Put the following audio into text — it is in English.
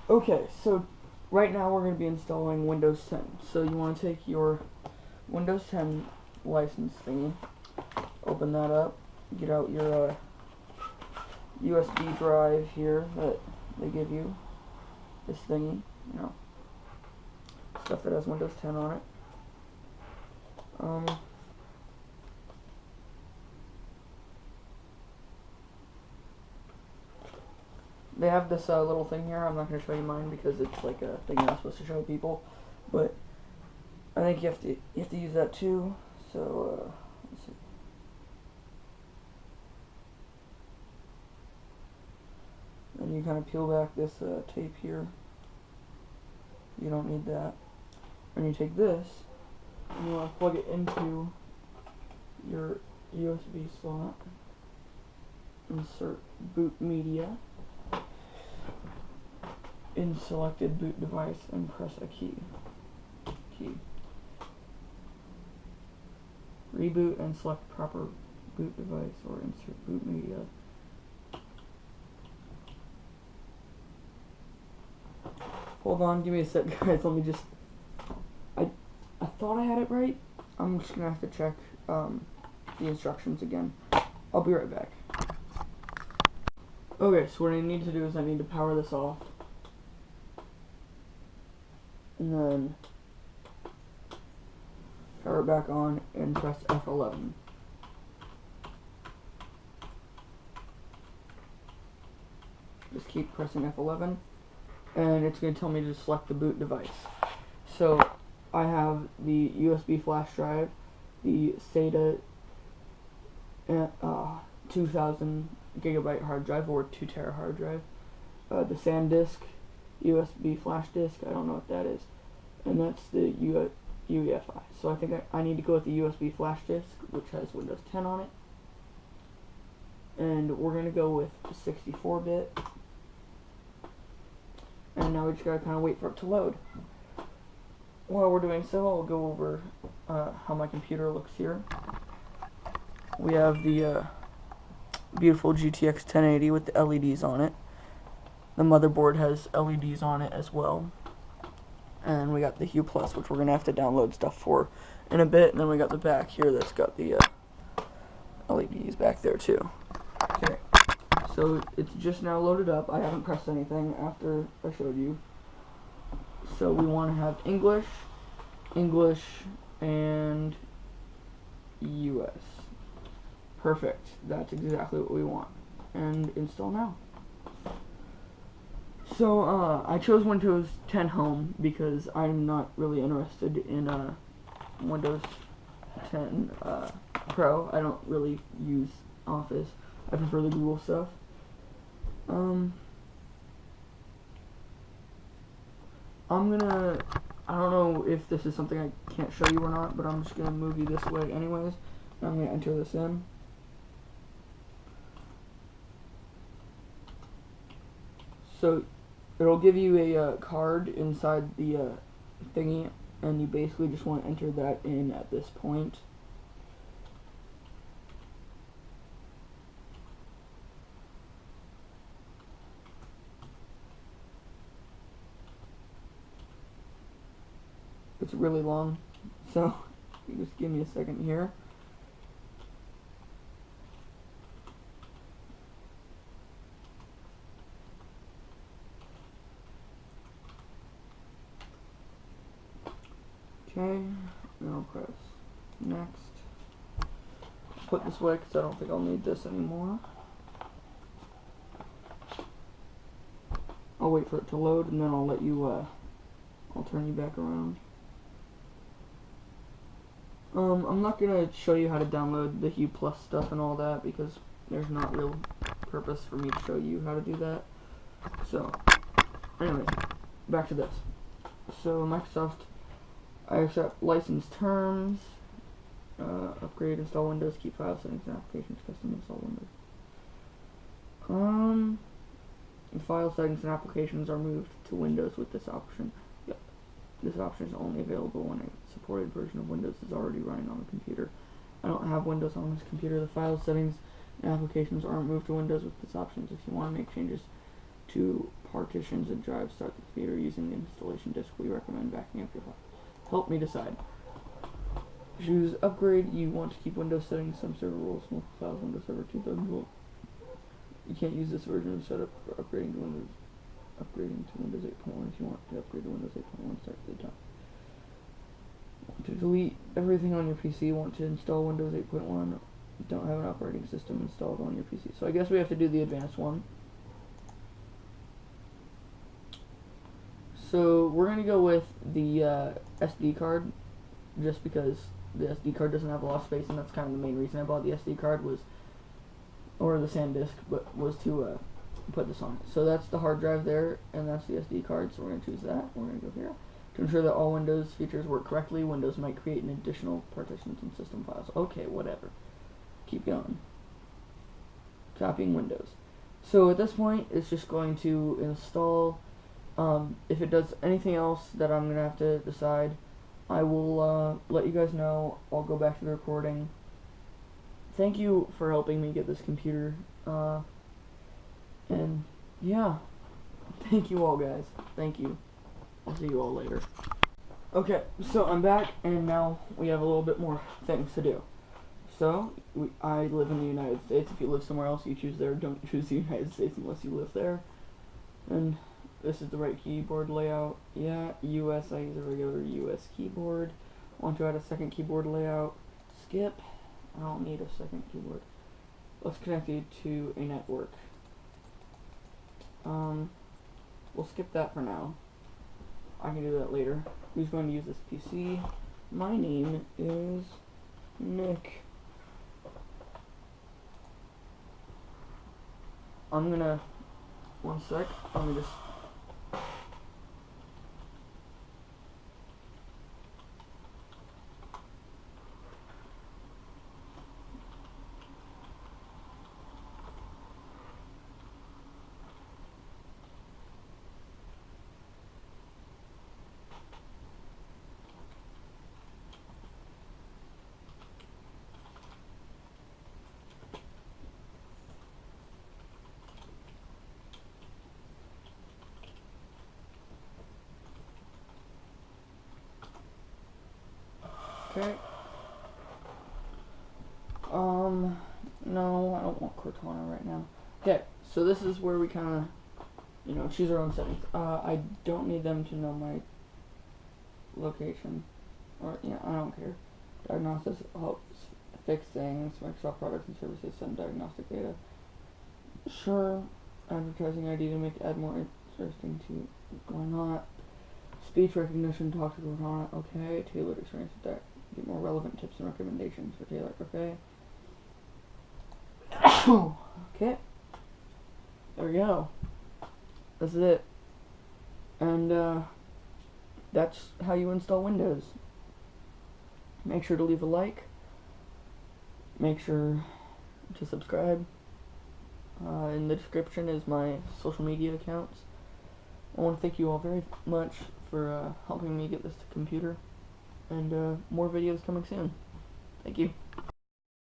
Okay, so right now we're going to be installing Windows 10. So you want to take your Windows 10 license thingy, open that up, get out your USB drive here that they give you, this thingy, you know, stuff that has Windows 10 on it. They have this little thing here. I'm not going to show you mine because it's like a thing you're not supposed to show people, but I think you have to use that too. So let's see. Then you kind of peel back this tape here. You don't need that. And you take this and you want to plug it into your USB slot. Insert boot media in selected boot device and press a key. Reboot and select proper boot device or insert boot media. Hold on, give me a sec, guys. Let me just. I thought I had it right. I'm just gonna have to check the instructions again. I'll be right back. Okay, so what I need to do is I need to power this off. And then power it back on and press F11. Just keep pressing F11 and it's going to tell me to select the boot device. So I have the USB flash drive, the SATA 2000 gigabyte hard drive or 2 tera hard drive, the SanDisk USB flash disk, I don't know what that is, and that's the UEFI. So I think I need to go with the USB flash disk, which has Windows 10 on it, and we're going to go with 64-bit, and now we just got to kind of wait for it to load. While we're doing so, I'll go over how my computer looks here. We have the beautiful GTX 1080 with the LEDs on it. The motherboard has LEDs on it as well. And we got the Hue Plus, which we're going to have to download stuff for in a bit. And then we got the back here that's got the LEDs back there too. Okay, so it's just now loaded up. I haven't pressed anything after I showed you. So we want to have English, and US. Perfect. That's exactly what we want. And install now. So, I chose Windows 10 Home because I'm not really interested in Windows 10 Pro. I don't really use Office. I prefer the Google stuff. I don't know if this is something I can't show you or not, but I'm just gonna move you this way anyways. I'm gonna enter this in. So it'll give you a card inside the thingy, and you basically just want to enter that in at this point. It's really long, so you just give me a second here. Okay, then I'll press next. Put this away because I don't think I'll need this anymore. I'll wait for it to load and then I'll let you, I'll turn you back around. I'm not gonna show you how to download the Hue Plus stuff and all that because there's not real purpose for me to show you how to do that. So, anyway, back to this. So, Microsoft, I accept license terms, upgrade, install Windows, keep file settings and applications, custom install Windows. The file settings and applications are moved to Windows with this option. Yep. This option is only available when a supported version of Windows is already running on the computer. I don't have Windows on this computer. The file settings and applications aren't moved to Windows with this option. If you want to make changes to partitions and drives start the computer using the installation disk. We recommend backing up your file. Help me decide. Choose upgrade. You want to keep Windows settings, some server rules, multiple files, Windows Server 2000 rule. You can't use this version of setup for upgrading to Windows 8.1. If you want to upgrade to Windows 8.1, start at the top. Want to delete everything on your PC. Want to install Windows 8.1. Don't have an operating system installed on your PC. So I guess we have to do the advanced one. So we're going to go with the SD card, just because the SD card doesn't have a lot of space, and that's kind of the main reason I bought the SD card was, or the SanDisk, but was to put this on. So that's the hard drive there, and that's the SD card, so we're going to choose that. We're going to go here. To ensure that all Windows features work correctly, Windows might create an additional partitions and system files. Okay, whatever. Keep going. Copying Windows. So at this point, it's just going to install. If it does anything else that I'm going to have to decide, I will let you guys know. I'll go back to the recording. Thank you for helping me get this computer. And yeah, thank you all, guys. Thank you. I'll see you all later. Okay, so I'm back, and now we have a little bit more things to do. So, I live in the United States. If you live somewhere else, you choose there. Don't choose the United States unless you live there. And this is the right keyboard layout. Yeah, US, I use a regular US keyboard. Want to add a second keyboard layout. Skip. I don't need a second keyboard. Let's connect it to a network. We'll skip that for now. I can do that later. Who's going to use this PC? My name is Nick. I'm gonna, one sec, let me just, okay. No, I don't want Cortana right now. Okay, so this is where we kind of, choose our own settings. I don't need them to know my location. Or, I don't care. Diagnostics helps fix things. Microsoft products and services send diagnostic data. Sure. Advertising ID to make ad more interesting to, why not? Speech recognition, talk to Cortana, okay. Tailored experience with that. Get more relevant tips and recommendations for Taylor, okay. Okay. There we go. That's it. And, that's how you install Windows. Make sure to leave a like. Make sure to subscribe. In the description is my social media accounts. I want to thank you all very much for helping me get this computer. And more videos coming soon. Thank you.